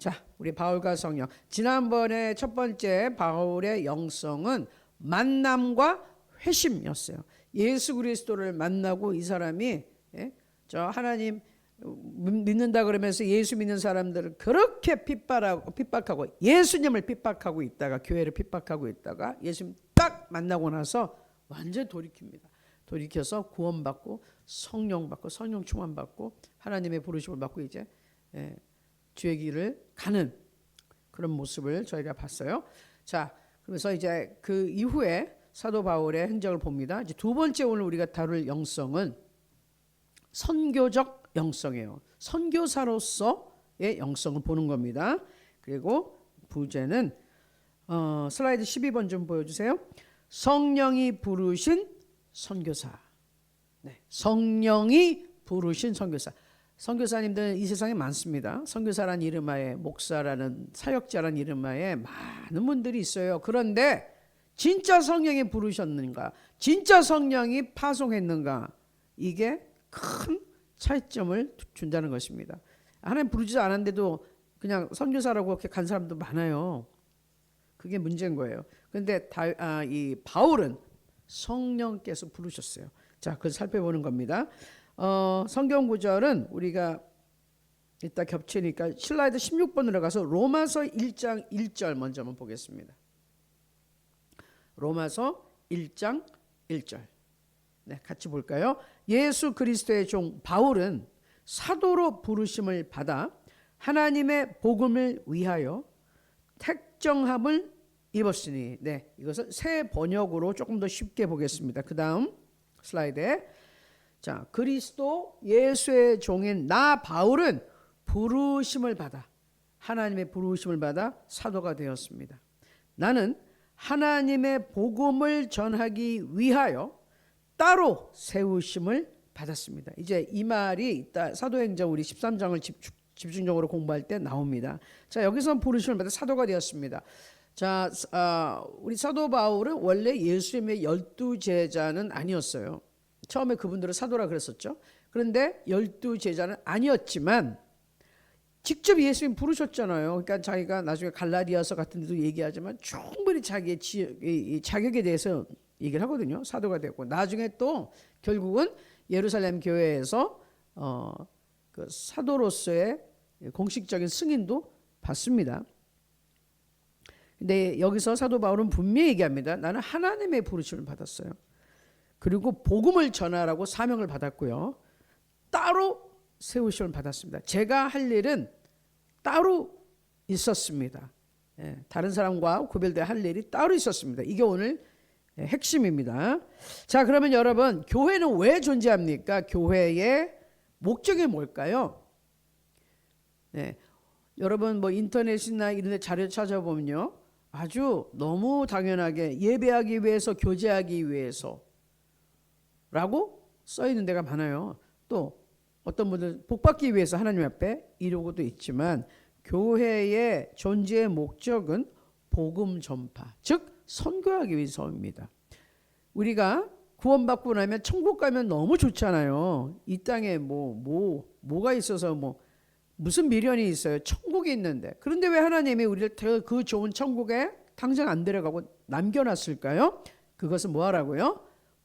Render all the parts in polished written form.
자, 우리 바울과 성령. 지난번에 첫 번째 바울의 영성은 만남과 회심이었어요. 예수 그리스도를 만나고 이 사람이 저 하나님 믿는다 그러면서 예수 믿는 사람들을 그렇게 핍박하고 예수님을 핍박하고 있다가 교회를 핍박하고 있다가 예수님 딱 만나고 나서 완전 돌이킵니다. 돌이켜서 구원받고 성령 받고 성령 충만 받고 하나님의 부르심을 받고 이제 주의 길을 가는 그런 모습을 저희가 봤어요. 자, 그래서 이제 그 이후에 사도 바울의 행적을 봅니다. 이제 두 번째 오늘 우리가 다룰 영성은 선교적 영성이에요. 선교사로서의 영성을 보는 겁니다. 그리고 부제는 슬라이드 12번 좀 보여주세요. 성령이 부르신 선교사. 네, 성령이 부르신 선교사. 선교사님들은 이 세상에 많습니다. 선교사라는 이름하에 목사라는 사역자라는 이름하에 많은 분들이 있어요. 그런데 진짜 성령이 부르셨는가? 진짜 성령이 파송했는가? 이게 큰 차이점을 준다는 것입니다. 하나님 부르지도 않았는데도 그냥 선교사라고 그렇게 간 사람도 많아요. 그게 문제인 거예요. 그런데 이 바울은 성령께서 부르셨어요. 자, 그걸 살펴보는 겁니다. 성경 구절은 우리가 이따 겹치니까 슬라이드 16번으로 가서 로마서 1장 1절 먼저 한번 보겠습니다. 로마서 1장 1절. 네, 같이 볼까요? 예수 그리스도의 종 바울은 사도로 부르심을 받아 하나님의 복음을 위하여 택정함을 입었으니, 네, 이것을 새 번역으로 조금 더 쉽게 보겠습니다. 그 다음 슬라이드에 자, 그리스도 예수의 종인 나 바울은 부르심을 받아 하나님의 부르심을 받아 사도가 되었습니다. 나는 하나님의 복음을 전하기 위하여 따로 세우심을 받았습니다. 이제 이 말이 이따 사도행전 우리 13장을 집중적으로 공부할 때 나옵니다. 자, 여기서 부르심을 받아 사도가 되었습니다. 자, 우리 사도 바울은 원래 예수님의 12제자는 아니었어요. 처음에 그분들은 사도라 그랬었죠. 그런데 12제자는 아니었지만 직접 예수님 부르셨잖아요. 그러니까 자기가 나중에 갈라디아서 같은 데도 얘기하지만 충분히 자기의 자격에 대해서 얘기를 하거든요. 사도가 되고 나중에 또 결국은 예루살렘 교회에서 그 사도로서의 공식적인 승인도 받습니다. 근데 여기서 사도 바울은 분명히 얘기합니다. 나는 하나님의 부르심을 받았어요. 그리고 복음을 전하라고 사명을 받았고요. 따로 세우심을 받았습니다. 제가 할 일은 따로 있었습니다. 다른 사람과 구별되어 할 일이 따로 있었습니다. 이게 오늘 핵심입니다. 자, 그러면 여러분, 교회는 왜 존재합니까? 교회의 목적이 뭘까요? 네, 여러분 뭐 인터넷이나 이런 데 자료 찾아보면요, 아주 너무 당연하게 예배하기 위해서, 교제하기 위해서 라고 써 있는 데가 많아요. 또 어떤 분들은 복받기 위해서 하나님 앞에 이러고도 있지만 교회의 존재의 목적은 복음 전파, 즉 선교하기 위해서입니다. 우리가 구원받고 나면 천국 가면 너무 좋잖아요. 이 땅에 뭐가 있어서 무슨 미련이 있어요. 천국이 있는데. 그런데 왜 하나님이 우리를 그 좋은 천국에 당장 안 데려가고 남겨놨을까요? 그것은 뭐 하라고요?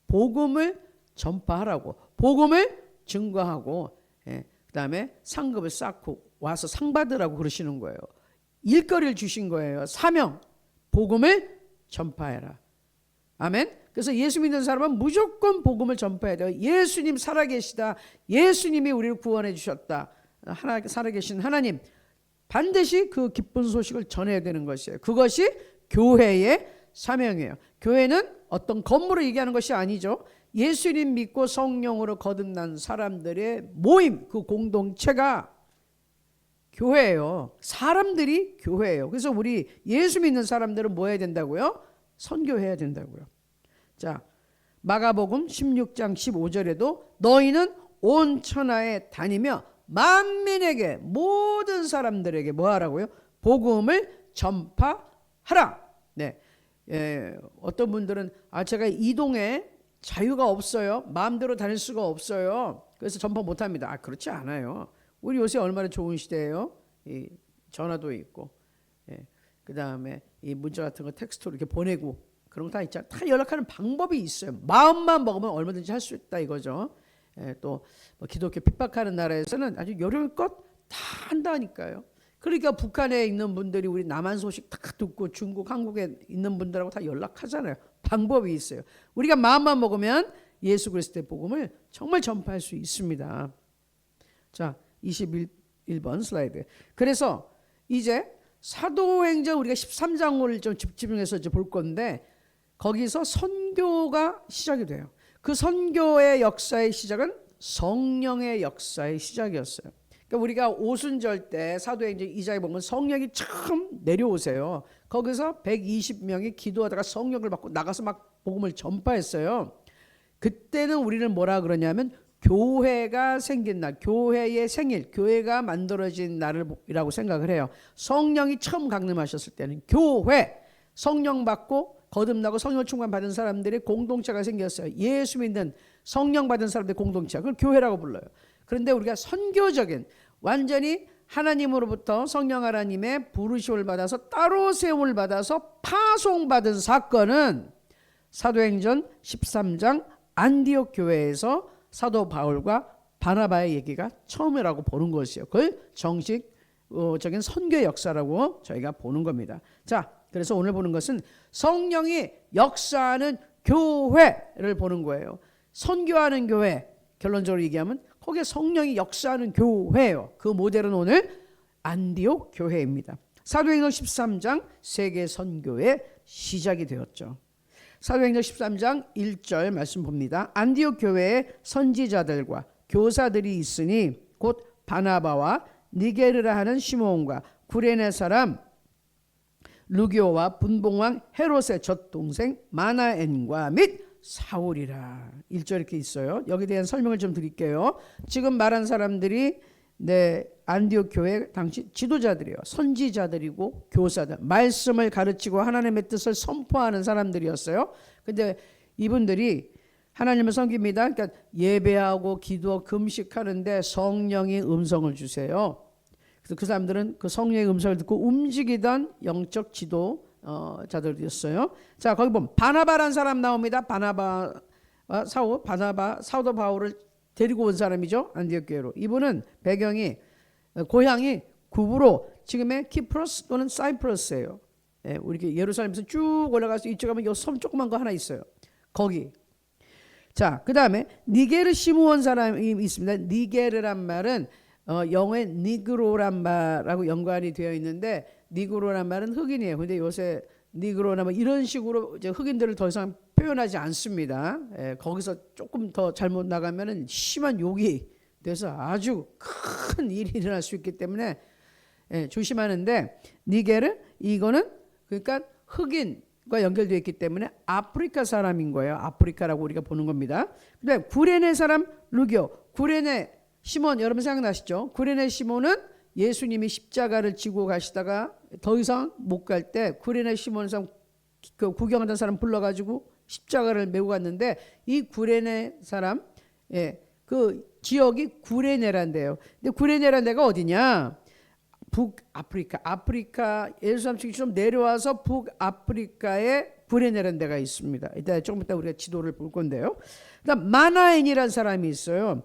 복음을 전파하라고, 복음을 증거하고, 그 다음에 상급을 쌓고 와서 상 받으라고 그러시는 거예요. 일거리를 주신 거예요. 사명, 복음을 전파해라. 아멘. 그래서 예수 믿는 사람은 무조건 복음을 전파해야 돼요. 예수님 살아계시다. 예수님이 우리를 구원해 주셨다. 살아계신 하나님, 반드시 그 기쁜 소식을 전해야 되는 것이에요. 그것이 교회의 사명이에요. 교회는 어떤 건물을 얘기하는 것이 아니죠. 예수님 믿고 성령으로 거듭난 사람들의 모임, 그 공동체가 교회예요. 사람들이 교회예요. 그래서 우리 예수 믿는 사람들은 뭐 해야 된다고요? 선교해야 된다고요. 자, 마가복음 16장 15절에도 너희는 온 천하에 다니며 만민에게, 모든 사람들에게 뭐 하라고요? 복음을 전파하라. 네. 어떤 분들은 제가 이동에 자유가 없어요. 마음대로 다닐 수가 없어요. 그래서 전파 못합니다. 그렇지 않아요. 우리 요새 얼마나 좋은 시대예요. 전화도 있고, 그 다음에 이 문자 같은 거 텍스트로 이렇게 보내고 그런 거 다 있잖아요. 다 연락하는 방법이 있어요. 마음만 먹으면 얼마든지 할 수 있다 이거죠. 또 뭐 기독교 핍박하는 나라에서는 아주 요령껏 다 한다니까요. 그러니까 북한에 있는 분들이 우리 남한 소식 다 듣고 중국, 한국에 있는 분들하고 다 연락하잖아요. 방법이 있어요. 우리가 마음만 먹으면 예수 그리스도의 복음을 정말 전파할 수 있습니다. 자, 21번 슬라이드. 그래서 이제 사도행전 우리가 13장을 좀 집중해서 이제 볼 건데 거기서 선교가 시작이 돼요. 그 선교의 역사의 시작은 성령의 역사의 시작이었어요. 그러니까 우리가 오순절 때 사도행전 2장에 보면 성령이 처음 내려오세요. 거기서 120명이 기도하다가 성령을 받고 나가서 막 복음을 전파했어요. 그때는 우리는 뭐라 그러냐면 교회가 생긴 날, 교회의 생일, 교회가 만들어진 날이라고 생각을 해요. 성령이 처음 강림하셨을 때는 교회, 성령 받고 거듭나고 성령 충만 받은 사람들의 공동체가 생겼어요. 예수 믿는 성령 받은 사람들의 공동체, 그걸 교회라고 불러요. 그런데 우리가 선교적인 완전히 하나님으로부터 성령 하나님의 부르심을 받아서 따로 세움을 받아서 파송받은 사건은 사도행전 13장 안디옥 교회에서 사도 바울과 바나바의 얘기가 처음이라고 보는 것이에요. 그걸 정식적인 선교 역사라고 저희가 보는 겁니다. 자, 그래서 오늘 보는 것은 성령이 역사하는 교회를 보는 거예요. 선교하는 교회, 결론적으로 얘기하면 거기에 성령이 역사하는 교회예요. 그 모델은 오늘 안디옥 교회입니다. 사도행전 13장 세계 선교의 시작이 되었죠. 사도행전 13장 1절 말씀 봅니다. 안디옥 교회에 선지자들과 교사들이 있으니 곧 바나바와 니게르라 하는 시몬과 구레네 사람 루기오와 분봉왕 헤롯의 젖동생 마나엔과 및 사울이라. 1절 이렇게 있어요. 여기에 대한 설명을 좀 드릴게요. 지금 말한 사람들이 안디옥 교회 당시 지도자들이에요. 선지자들이고 교사들, 말씀을 가르치고 하나님의 뜻을 선포하는 사람들이었어요. 근데 이분들이 하나님을 섬깁니다. 그러니까 예배하고 기도, 금식하는데 성령의 음성을 주세요. 그래서 그 사람들은 그 성령의 음성을 듣고 움직이던 영적 지도자들이었어요. 자, 거기 보면 바나바라는 사람 나옵니다. 바나바 사도 바울을 데리고 온 사람이죠. 안디옥 교회로. 이분은 배경이 고향이 구브로, 지금의 키프로스 또는 사이프러스예요. 우리 예루살렘에서 쭉 올라가서 이쪽 가면 이 섬 조그만 거 하나 있어요. 거기. 자, 그 다음에 니게르 시므온 사람이 있습니다. 니게르란 말은 영어의 니그로란 말하고 연관이 되어 있는데, 니그로란 말은 흑인이에요. 근데 요새 니그로나 뭐 이런 식으로 이제 흑인들을 더 이상 표현하지 않습니다. 거기서 조금 더 잘못 나가면은 심한 욕이 돼서 아주 큰 일이 일어날 수 있기 때문에 조심하는데, 니게르 이거는 그러니까 흑인과 연결되어 있기 때문에 아프리카 사람인 거예요. 아프리카라고 우리가 보는 겁니다. 그다음에 구레네 사람 루기오, 구레네 시몬 여러분 생각나시죠? 구레네 시몬은 예수님이 십자가를 지고 가시다가 더 이상 못 갈 때 구레네 시몬 사람 그 구경하던 사람 불러가지고 십자가를 메고 갔는데, 이 구레네 사람 그 지역이 구레네란데요. 근데 구레네란 데가 어디냐? 북아프리카, 아프리카 예루살렘 측이 좀 내려와서 북아프리카에 구레네란 데가 있습니다. 이따 조금 이따 우리가 지도를 볼 건데요. 그다음 마나엔이라는 사람이 있어요.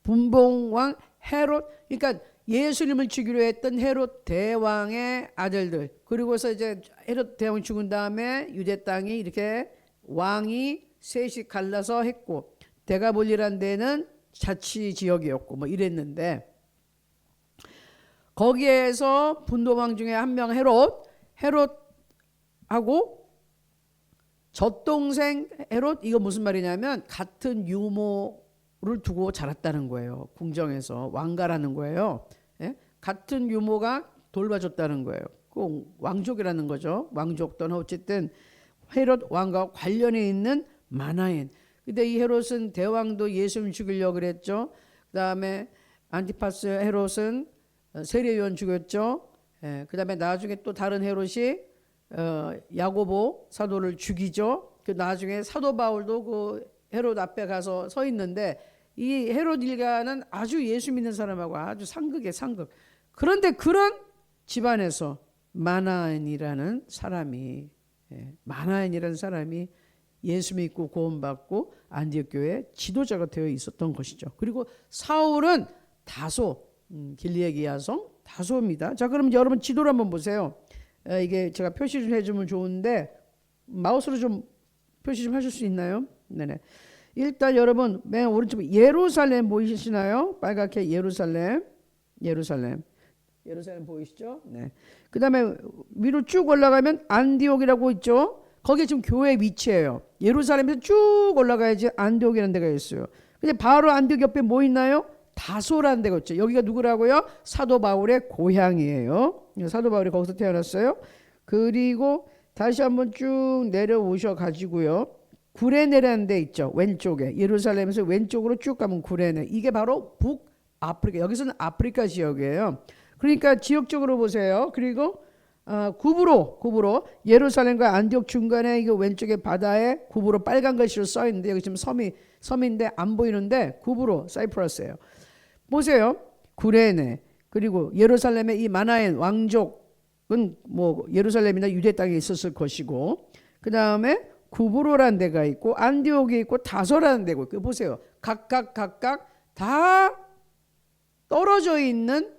분봉왕 헤롯, 그러니까 예수님을 죽이려 했던 헤롯 대왕의 아들들, 그리고서 이제 헤롯 대왕이 죽은 다음에 유대 땅이 이렇게 왕이 셋이 갈라서 했고, 데가볼리란 데는 자치 지역이었고 뭐 이랬는데, 거기에서 분도왕 중에 한 명 헤롯하고 젖동생 헤롯, 이거 무슨 말이냐면 같은 유모를 두고 자랐다는 거예요. 궁정에서 왕가라는 거예요. 같은 유모가 돌봐줬다는 거예요. 그 왕족이라는 거죠. 왕족 또는 어쨌든 헤롯 왕과 관련이 있는 마나엔. 근데 이 헤롯은 대왕도 예수님 죽이려고 그랬죠. 그다음에 안티파스 헤롯은 세례요한 죽였죠. 그다음에 나중에 또 다른 헤롯이 야고보 사도를 죽이죠. 그 나중에 사도 바울도 그 헤롯 앞에 가서 서 있는데, 이 헤롯 일가는 아주 예수 믿는 사람하고 아주 상극이에요, 상극. 그런데 그런 집안에서 마나엔이라는 사람이 마나엔이라는 사람이 예수 믿고 구원받고 안디옥 교회 지도자가 되어 있었던 것이죠. 그리고 사울은 다소 길리앗 야성 다소입니다. 자, 그럼 여러분 지도를 한번 보세요. 이게 제가 표시 좀 해주면 좋은데 마우스로 좀 표시 좀 하실 수 있나요? 네네. 일단 여러분 맨 오른쪽 예루살렘 보이시나요? 빨갛게 예루살렘 보이시죠? 네. 그 다음에 위로 쭉 올라가면 안디옥이라고 있죠. 거기에 지금 교회 위치예요. 예루살렘에서 쭉 올라가야지 안디옥이라는 데가 있어요. 근데 바로 안디옥 옆에 뭐 있나요? 다소라는 데가 있죠. 여기가 누구라고요? 사도 바울의 고향이에요. 사도 바울이 거기서 태어났어요. 그리고 다시 한번 쭉 내려오셔 가지고요. 구레네라는 데 있죠. 왼쪽에 예루살렘에서 왼쪽으로 쭉 가면 구레네. 이게 바로 북아프리카. 여기서는 아프리카 지역이에요. 그러니까 지역적으로 보세요. 그리고 구브로 예루살렘과 안디옥 중간에 이거 왼쪽에 바다에 구브로 빨간 글씨로 써 있는데 여기 지금 섬인데 안 보이는데 구브로 사이프러스예요. 보세요. 구레네 그리고 예루살렘의 이 마나엔 왕족은 뭐 예루살렘이나 유대 땅에 있었을 것이고 그 다음에 구브로라는 데가 있고 안디옥이 있고 다소라는 데가 있고 보세요. 각각 다 떨어져 있는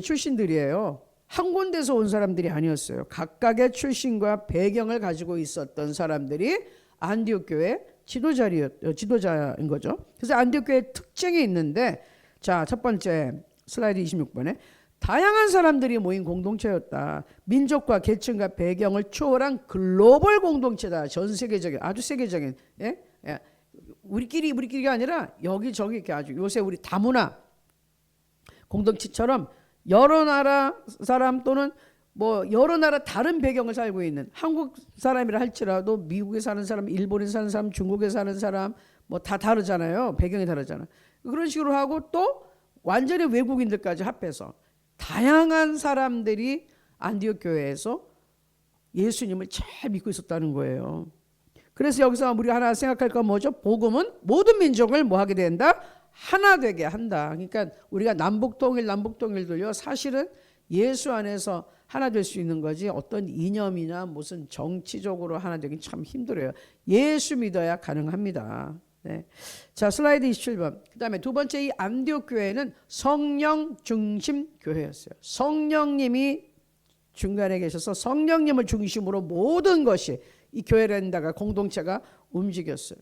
출신들이에요. 한 군데서 온 사람들이 아니었어요. 각각의 출신과 배경을 가지고 있었던 사람들이 안디옥 교회 지도자인 거죠. 그래서 안디옥 교회 특징이 있는데 자, 첫 번째 슬라이드 26번에 다양한 사람들이 모인 공동체였다. 민족과 계층과 배경을 초월한 글로벌 공동체다. 전 세계적인 아주 세계적인 우리끼리가 아니라 여기저기 이렇게 아주 요새 우리 다문화 공동체처럼 여러 나라 사람 또는 뭐 여러 나라 다른 배경을 살고 있는 한국 사람이라 할지라도 미국에 사는 사람, 일본에 사는 사람, 중국에 사는 사람 뭐 다 다르잖아요. 배경이 다르잖아요. 그런 식으로 하고 또 완전히 외국인들까지 합해서 다양한 사람들이 안디옥 교회에서 예수님을 잘 믿고 있었다는 거예요. 그래서 여기서 우리가 하나 생각할 건 뭐죠? 복음은 모든 민족을 뭐 하게 된다? 하나 되게 한다. 그러니까 우리가 남북통일도요 사실은 예수 안에서 하나 될 수 있는 거지 어떤 이념이나 무슨 정치적으로 하나 되긴 참 힘들어요. 예수 믿어야 가능합니다. 네. 자, 슬라이드 27번. 그 다음에 두 번째 이 안디옥 교회는 성령 중심 교회였어요. 성령님이 중간에 계셔서 성령님을 중심으로 모든 것이 이 교회라는 데가 공동체가 움직였어요.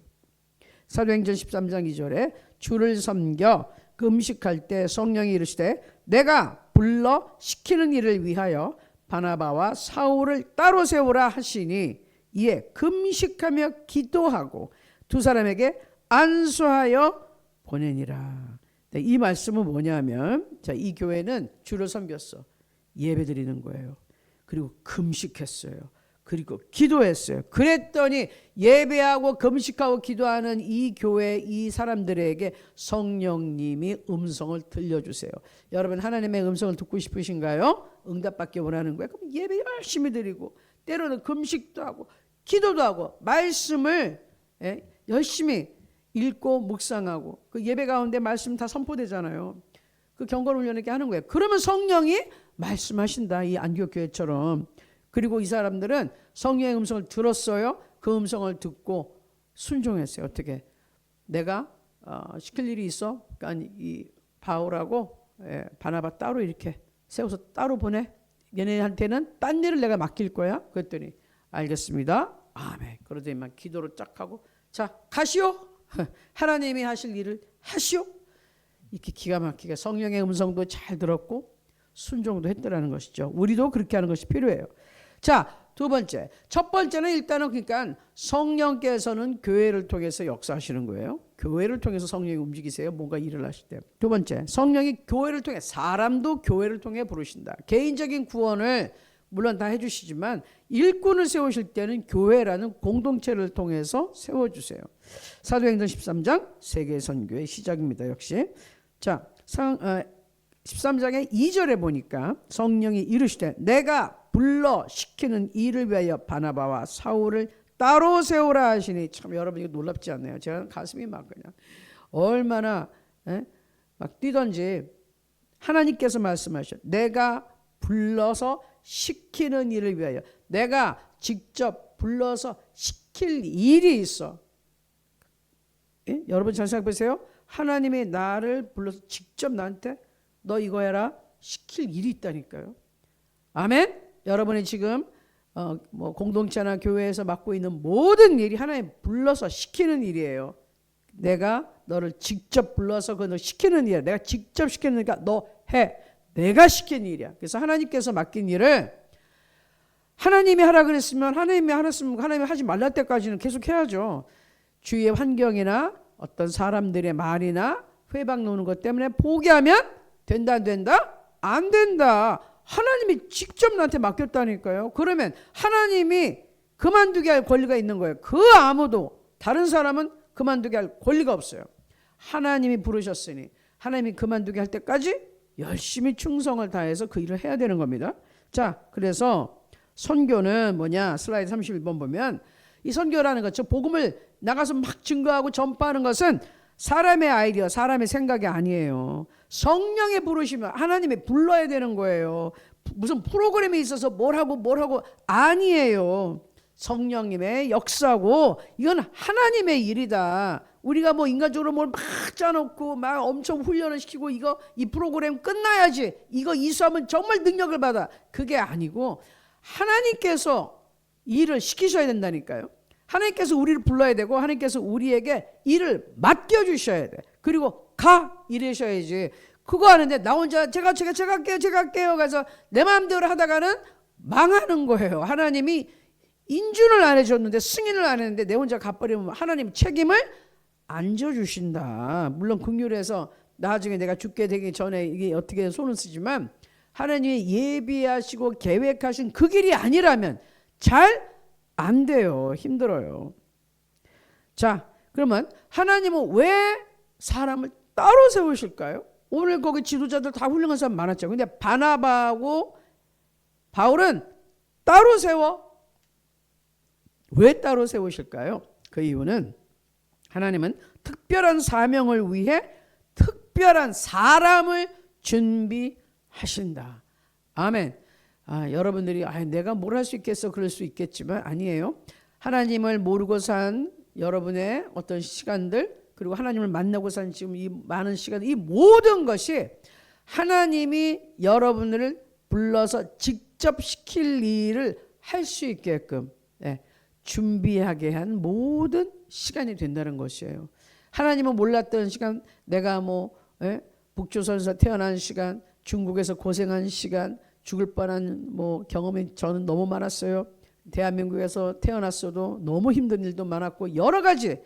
사도행전 13장 2절에 주를 섬겨 금식할 때 성령이 이르시되 내가 불러 시키는 일을 위하여 바나바와 사울을 따로 세우라 하시니 이에 금식하며 기도하고 두 사람에게 안수하여 보내니라. 이 말씀은 뭐냐면 자, 이 교회는 주를 섬겼어. 예배드리는 거예요. 그리고 금식했어요. 그리고 기도했어요. 그랬더니 예배하고 금식하고 기도하는 이 교회 이 사람들에게 성령님이 음성을 들려주세요. 여러분 하나님의 음성을 듣고 싶으신가요? 응답받기 원하는 거예요. 그럼 예배 열심히 드리고 때로는 금식도 하고 기도도 하고 말씀을 열심히 읽고 묵상하고 그 예배 가운데 말씀 다 선포되잖아요. 그 경건 훈련을 이렇게 하는 거예요. 그러면 성령이 말씀하신다. 이 안디옥 교회처럼. 그리고 이 사람들은 성령의 음성을 들었어요. 그 음성을 듣고 순종했어요. 어떻게? 내가 시킬 일이 있어? 그러니까 이 바울하고 바나바 따로 이렇게 세워서 따로 보내. 얘네한테는 딴 일을 내가 맡길 거야. 그랬더니 알겠습니다. 아멘. 그러더니만 기도를 쫙 하고 자 가시오. 하나님이 하실 일을 하시오. 이렇게 기가 막히게 성령의 음성도 잘 들었고 순종도 했더라는 것이죠. 우리도 그렇게 하는 것이 필요해요. 자, 두 번째. 첫 번째는 일단은 그러니까 성령께서는 교회를 통해서 역사하시는 거예요. 교회를 통해서 성령이 움직이세요. 뭔가 일을 하실 때. 두 번째. 성령이 교회를 통해 사람도 교회를 통해 부르신다. 개인적인 구원을 물론 다 해주시지만 일꾼을 세우실 때는 교회라는 공동체를 통해서 세워주세요. 사도행전 13장 세계 선교의 시작입니다. 역시. 자, 13장의 2절에 보니까 성령이 이르시되 내가 불러 시키는 일을 위하여 바나바와 사울을 따로 세우라 하시니 참 여러분 이거 놀랍지 않나요? 제가 가슴이 막 그냥 얼마나 막 뛰던지 하나님께서 말씀하셔. 내가 불러서 시키는 일을 위하여. 내가 직접 불러서 시킬 일이 있어. 예? 여러분 잘 생각해 보세요. 하나님이 나를 불러서 직접 나한테 너 이거 해라 시킬 일이 있다니까요. 아멘. 여러분이 지금 뭐 공동체나 교회에서 맡고 있는 모든 일이 하나님 불러서 시키는 일이에요. 내가 너를 직접 불러서 그걸 시키는 일이야. 내가 직접 시키니까 너 해. 내가 시킨 일이야. 그래서 하나님께서 맡긴 일을 하나님이 하라 그랬으면 하나님이 하랬으면 하나님이 하지 말라 때까지는 계속 해야죠. 주위의 환경이나 어떤 사람들의 말이나 회방 노는 것 때문에 포기하면 된다 안 된다? 안 된다. 하나님이 직접 나한테 맡겼다니까요. 그러면 하나님이 그만두게 할 권리가 있는 거예요. 그 아무도 다른 사람은 그만두게 할 권리가 없어요. 하나님이 부르셨으니 하나님이 그만두게 할 때까지 열심히 충성을 다해서 그 일을 해야 되는 겁니다. 자, 그래서 선교는 뭐냐? 슬라이드 31번 보면 이 선교라는 것, 저 복음을 나가서 막 증거하고 전파하는 것은 사람의 아이디어, 사람의 생각이 아니에요. 성령의 부르시면 하나님이 불러야 되는 거예요. 무슨 프로그램이 있어서 뭘 하고 아니에요. 성령님의 역사고 이건 하나님의 일이다. 우리가 뭐 인간적으로 뭘 막 짜놓고 막 엄청 훈련을 시키고 이 프로그램 끝나야지 이거 이수하면 정말 능력을 받아. 그게 아니고 하나님께서 일을 시키셔야 된다니까요. 하나님께서 우리를 불러야 되고 하나님께서 우리에게 일을 맡겨주셔야 돼. 그리고 가 이러셔야지. 그거 하는데 나 혼자 제가 할게요. 그래서 내 마음대로 하다가는 망하는 거예요. 하나님이 인준을 안 해줬는데 승인을 안 했는데 내 혼자 가버리면 하나님 책임을 안 져주신다. 물론 긍휼해서 나중에 내가 죽게 되기 전에 이게 어떻게 손을 쓰지만 하나님이 예비하시고 계획하신 그 길이 아니라면 잘 안 돼요. 힘들어요. 자, 그러면 하나님은 왜 사람을 따로 세우실까요? 오늘 거기 지도자들 다 훌륭한 사람 많았죠. 근데 바나바하고 바울은 따로 세워. 왜 따로 세우실까요? 그 이유는 하나님은 특별한 사명을 위해 특별한 사람을 준비하신다. 아멘. 여러분들이 내가 뭘 할 수 있겠어 그럴 수 있겠지만 아니에요. 하나님을 모르고 산 여러분의 어떤 시간들 그리고 하나님을 만나고 산 지금 이 많은 시간 이 모든 것이 하나님이 여러분을 불러서 직접 시킬 일을 할 수 있게끔 준비하게 한 모든 시간이 된다는 것이에요. 하나님은 몰랐던 시간 내가 북조선에서 태어난 시간 중국에서 고생한 시간 죽을 뻔한 경험이 저는 너무 많았어요. 대한민국에서 태어났어도 너무 힘든 일도 많았고 여러 가지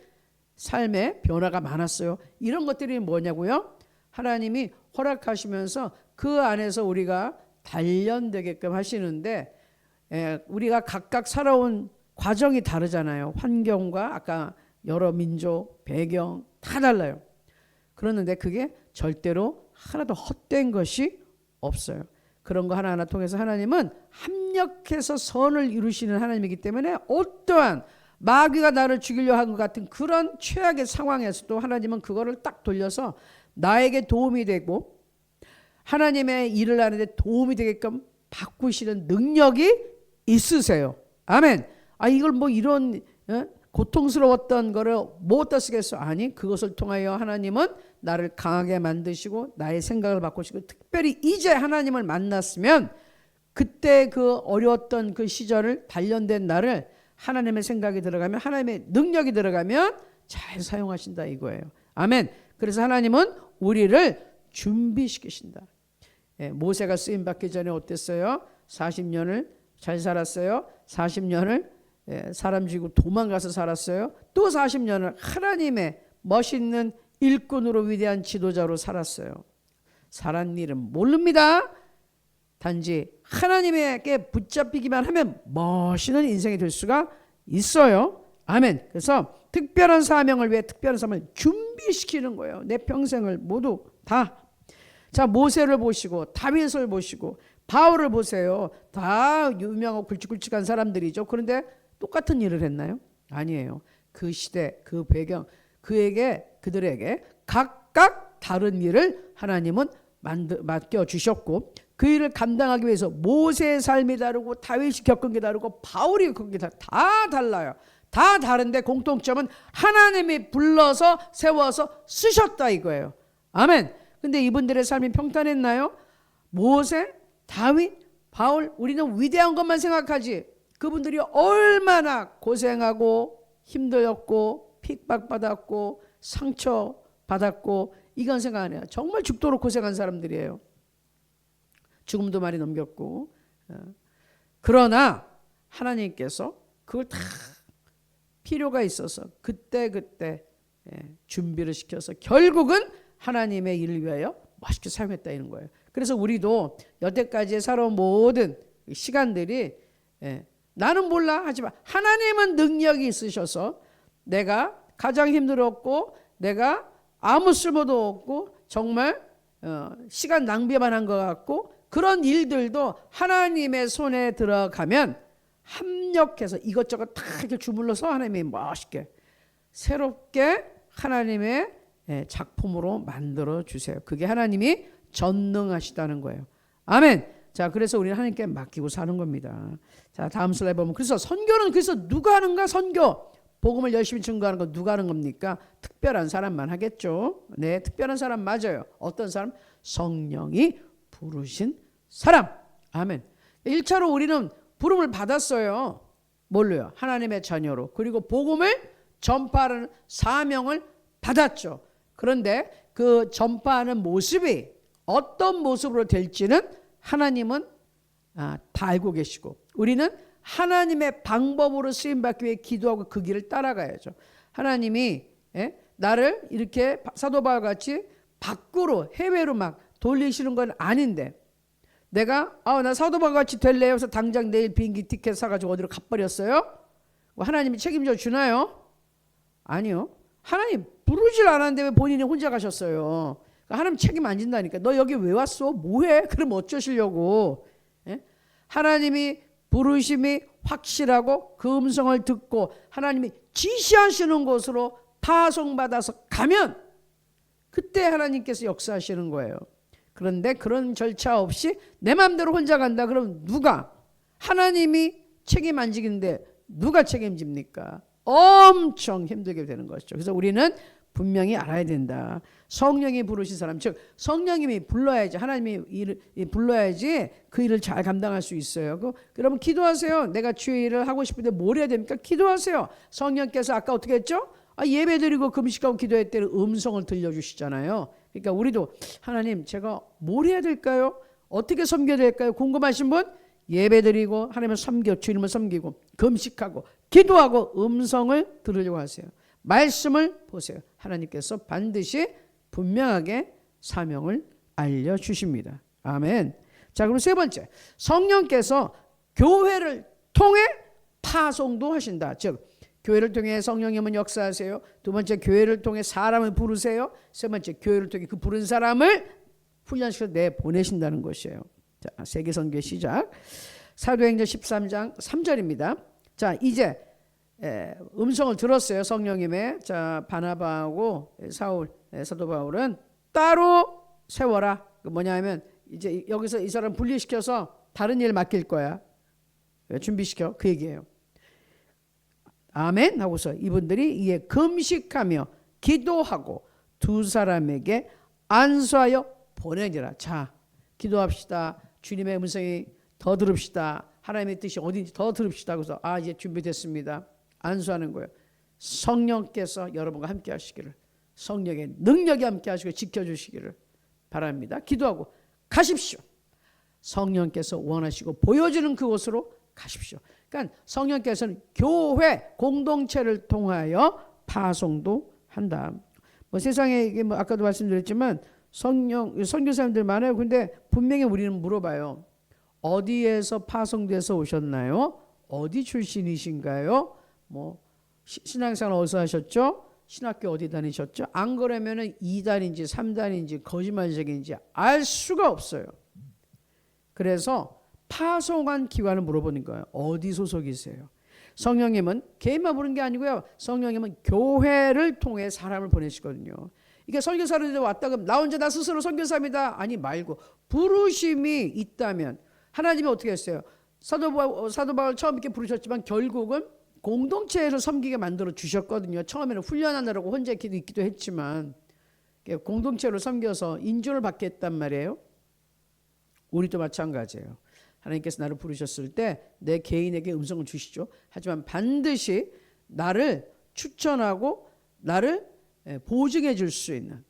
삶의 변화가 많았어요. 이런 것들이 뭐냐고요? 하나님이 허락하시면서 그 안에서 우리가 단련되게끔 하시는데 우리가 각각 살아온 과정이 다르잖아요. 환경과 아까 여러 민족, 배경 다 달라요. 그러는데 그게 절대로 하나도 헛된 것이 없어요. 그런 거 하나하나 통해서 하나님은 합력해서 선을 이루시는 하나님이기 때문에 어떠한 마귀가 나를 죽이려 한 것 같은 그런 최악의 상황에서도 하나님은 그거를 딱 돌려서 나에게 도움이 되고 하나님의 일을 하는데 도움이 되게끔 바꾸시는 능력이 있으세요. 아멘. 이걸 이런 고통스러웠던 거를 뭐다 쓰겠어? 아니, 그것을 통하여 하나님은 나를 강하게 만드시고 나의 생각을 바꾸시고 특별히 이제 하나님을 만났으면 그때 그 어려웠던 그 시절을 단련된 나를 하나님의 생각이 들어가면 하나님의 능력이 들어가면 잘 사용하신다 이거예요. 아멘. 그래서 하나님은 우리를 준비시키신다. 모세가 쓰임 받기 전에 어땠어요? 40년을 잘 살았어요. 40년을 사람 죽이고 도망가서 살았어요. 또 40년을 하나님의 멋있는 일꾼으로 위대한 지도자로 살았어요. 살았는 일은 모릅니다. 단지 하나님에게 붙잡히기만 하면 멋있는 인생이 될 수가 있어요. 아멘. 그래서 특별한 사명을 위해 특별한 사명을 준비시키는 거예요. 내 평생을 모두 다. 자, 모세를 보시고 다윗을 보시고 바울을 보세요. 다 유명하고 굵직굵직한 사람들이죠. 그런데 똑같은 일을 했나요? 아니에요. 그 시대, 그 배경, 그들에게 각각 다른 일을 하나님은 맡겨주셨고 그 일을 감당하기 위해서 모세의 삶이 다르고 다윗이 겪은 게 다르고 바울이 겪은 게 다 달라요. 다 다른데 공통점은 하나님이 불러서 세워서 쓰셨다 이거예요. 아멘. 근데 이분들의 삶이 평탄했나요? 모세, 다윗, 바울 우리는 위대한 것만 생각하지 그분들이 얼마나 고생하고 힘들었고 핍박받았고 상처받았고 이건 생각 안 해요. 정말 죽도록 고생한 사람들이에요. 죽음도 많이 넘겼고 그러나 하나님께서 그걸 다 필요가 있어서 그때 준비를 시켜서 결국은 하나님의 일을 위하여 멋있게 사용했다 이런 거예요. 그래서 우리도 여태까지 살아온 모든 시간들이 나는 몰라 하지만 하나님은 능력이 있으셔서 내가 가장 힘들었고 내가 아무 쓸모도 없고 정말 시간 낭비만 한 것 같고 그런 일들도 하나님의 손에 들어가면 합력해서 이것저것 다 이렇게 주물러서 하나님이 멋있게 새롭게 하나님의 작품으로 만들어 주세요. 그게 하나님이 전능하시다는 거예요. 아멘. 자, 그래서 우리는 하나님께 맡기고 사는 겁니다. 자, 다음 슬라이드 보면 그래서 선교는 그래서 누가 하는가? 선교. 복음을 열심히 증거하는 거 누가 하는 겁니까? 특별한 사람만 하겠죠. 네, 특별한 사람 맞아요. 어떤 사람? 성령이 부르신 사람. 아멘. 1차로 우리는 부름을 받았어요. 뭘로요? 하나님의 자녀로. 그리고 복음을 전파하는 사명을 받았죠. 그런데 그 전파하는 모습이 어떤 모습으로 될지는 하나님은 다 알고 계시고 우리는 하나님의 방법으로 쓰임받기 위해 기도하고 그 길을 따라가야죠. 하나님이 나를 이렇게 사도 바울같이 밖으로 해외로 막 돌리시는 건 아닌데 내가 나 사도 바울같이 될래요? 그래서 당장 내일 비행기 티켓 사가지고 어디로 가버렸어요? 하나님이 책임져 주나요? 아니요. 하나님 부르질 않았는데 왜 본인이 혼자 가셨어요? 하나님 책임 안 진다니까. 너 여기 왜 왔어? 뭐해? 그럼 어쩌시려고? 하나님이 부르심이 확실하고 그 음성을 듣고 하나님이 지시하시는 곳으로 파송받아서 가면 그때 하나님께서 역사하시는 거예요. 그런데 그런 절차 없이 내 마음대로 혼자 간다 그러면 누가? 하나님이 책임 안 지는데 누가 책임집니까? 엄청 힘들게 되는 것이죠. 그래서 우리는 분명히 알아야 된다. 성령이 부르신 사람, 즉 성령님이 불러야지, 하나님이 불러야지 그 일을 잘 감당할 수 있어요. 여러분 기도하세요. 내가 주의 일을 하고 싶은데 뭘 해야 됩니까? 기도하세요. 성령께서 아까 어떻게 했죠? 예배드리고 금식하고 기도할 때는 음성을 들려주시잖아요. 그러니까 우리도 하나님 제가 뭘 해야 될까요? 어떻게 섬겨야 될까요? 궁금하신 분? 예배드리고 하나님을 섬겨 주님을 섬기고 금식하고 기도하고 음성을 들으려고 하세요. 말씀을 보세요. 하나님께서 반드시 분명하게 사명을 알려주십니다. 아멘. 자, 그럼 세 번째, 성령께서 교회를 통해 파송도 하신다. 즉 교회를 통해 성령님은 역사하세요. 두 번째, 교회를 통해 사람을 부르세요. 세 번째, 교회를 통해 그 부른 사람을 훈련시켜 내보내신다는 것이에요. 자, 세계선교 시작. 사도행전 13장 3절입니다. 자, 이제 음성을 들었어요. 성령님의. 자, 바나바하고 사울, 사도 바울은 따로 세워라. 뭐냐면 이제 여기서 이 사람 분리시켜서 다른 일 맡길 거야. 준비시켜. 그 얘기예요. 아멘 하고서 이분들이 이에 금식하며 기도하고 두 사람에게 안수하여 보내니라. 자, 기도합시다. 주님의 음성이 더 들읍시다. 하나님의 뜻이 어딘지 더 들읍시다. 그래서 이제 준비됐습니다. 안수하는 거예요. 성령께서 여러분과 함께 하시기를, 성령의 능력이 함께 하시고 지켜주시기를 바랍니다. 기도하고 가십시오. 성령께서 원하시고 보여주는 그곳으로 가십시오. 그러니까 성령께서는 교회 공동체를 통하여 파송도 한다. 세상에 이게 아까도 말씀드렸지만 선교사님들 많아요. 근데 분명히 우리는 물어봐요. 어디에서 파송돼서 오셨나요? 어디 출신이신가요? 신앙생활 어디서 하셨죠? 신학교 어디 다니셨죠? 안 그러면은 2단인지 3단인지 거짓말쟁이인지 알 수가 없어요. 그래서 파송한 기관을 물어보는 거예요. 어디 소속이세요? 성령님은 개인만 부르는 게 아니고요. 성령님은 교회를 통해 사람을 보내시거든요. 이게 선교사로 왔다 그러면 나 혼자 나 스스로 선교사입니다. 아니 말고 부르심이 있다면 하나님이 어떻게 했어요? 사도 바울 처음 이렇게 부르셨지만 결국은 공동체에서 섬기게 만들어 주셨거든요. 처음에는 훈련하느라고 혼자 있기도 했지만 공동체로 섬겨서 인준을 받게 했단 말이에요. 우리도 마찬가지예요. 하나님께서 나를 부르셨을 때 내 개인에게 음성을 주시죠. 하지만 반드시 나를 추천하고 나를 보증해 줄 수 있는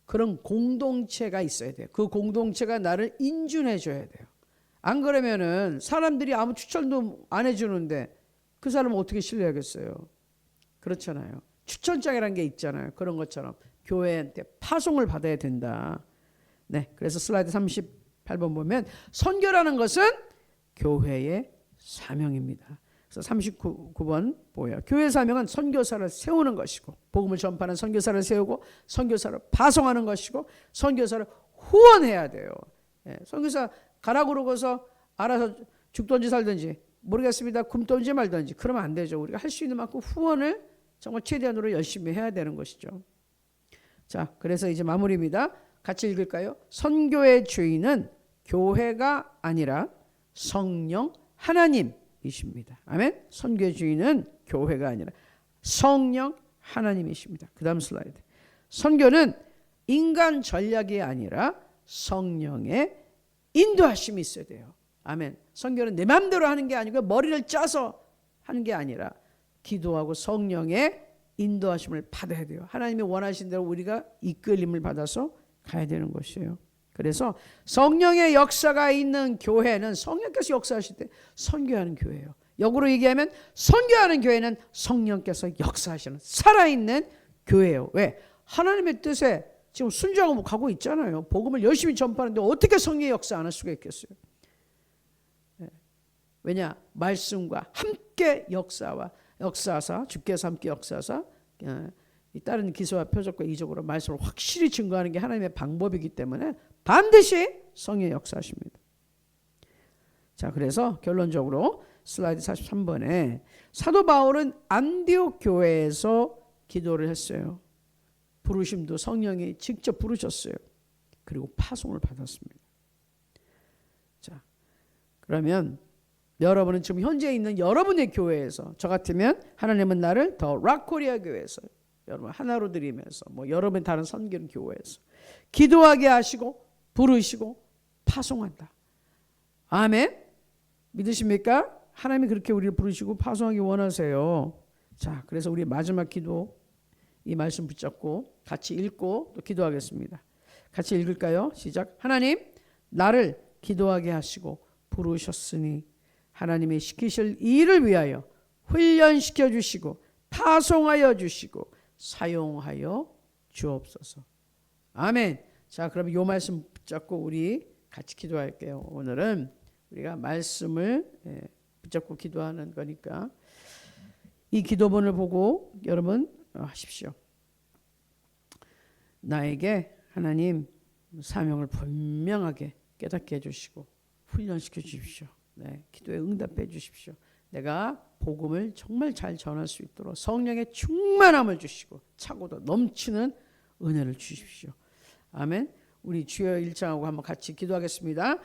그런 공동체가 있어야 돼요. 그 공동체가 나를 인준해 줘야 돼요. 안 그러면은 사람들이 아무 추천도 안 해주는데 그 사람은 어떻게 신뢰하겠어요? 그렇잖아요. 추천장이라는 게 있잖아요. 그런 것처럼 교회한테 파송을 받아야 된다. 네, 그래서 슬라이드 38번 보면 선교라는 것은 교회의 사명입니다. 그래서 39번 보여요. 교회 사명은 선교사를 세우는 것이고 복음을 전파하는 선교사를 세우고 선교사를 파송하는 것이고 선교사를 후원해야 돼요. 예, 선교사 가라 그러고서 알아서 죽든지 살든지 모르겠습니다. 굶든지 말든지 그러면 안 되죠. 우리가 할 수 있는 만큼 후원을 정말 최대한으로 열심히 해야 되는 것이죠. 자, 그래서 이제 마무리입니다. 같이 읽을까요? 선교의 주인은 교회가 아니라 성령 하나님이십니다. 아멘. 선교의 주인은 교회가 아니라 성령 하나님이십니다. 그 다음 슬라이드. 선교는 인간 전략이 아니라 성령의 인도하심이 있어야 돼요. 아멘. 선교는 내 마음대로 하는 게 아니고 머리를 짜서 하는 게 아니라 기도하고 성령의 인도하심을 받아야 돼요. 하나님이 원하신 대로 우리가 이끌림을 받아서 가야 되는 것이에요. 그래서 성령의 역사가 있는 교회는 성령께서 역사하실 때 선교하는 교회예요. 역으로 얘기하면 선교하는 교회는 성령께서 역사하시는 살아있는 교회예요. 왜? 하나님의 뜻에 지금 순종하고 가고 있잖아요. 복음을 열심히 전파하는데 어떻게 성령의 역사 안 할 수가 있겠어요? 왜냐? 말씀과 함께 역사하사 주께서 함께 역사하사 이 다른 기소와 표적과 이적으로 말씀을 확실히 증거하는 게 하나님의 방법이기 때문에 반드시 성령의 역사하십니다. 자, 그래서 결론적으로 슬라이드 43번에 사도 바울은 안디옥 교회에서 기도를 했어요. 부르심도 성령이 직접 부르셨어요. 그리고 파송을 받았습니다. 자, 그러면 여러분은 지금 현재 있는 여러분의 교회에서 저 같으면 하나님은 나를 더 락코리아 교회에서 여러분 하나로 드리면서 뭐 여러분 다른 선교는 교회에서 기도하게 하시고 부르시고 파송한다. 아멘. 믿으십니까? 하나님이 그렇게 우리를 부르시고 파송하기 원하세요. 자, 그래서 우리 마지막 기도 이 말씀 붙잡고 같이 읽고 또 기도하겠습니다. 같이 읽을까요? 시작. 하나님, 나를 기도하게 하시고 부르셨으니 하나님이 시키실 일을 위하여 훈련시켜 주시고 파송하여 주시고 사용하여 주옵소서. 아멘. 자, 그럼 이 말씀 붙잡고 우리 같이 기도할게요. 오늘은 우리가 말씀을 붙잡고 기도하는 거니까 이 기도본을 보고 여러분 하십시오. 나에게 하나님 사명을 분명하게 깨닫게 해주시고 훈련시켜 주십시오. 네, 기도에 응답해 주십시오. 내가 복음을 정말 잘 전할 수 있도록 성령의 충만함을 주시고 차고도 넘치는 은혜를 주십시오. 아멘. 우리 주여 일창하고 한번 같이 기도하겠습니다.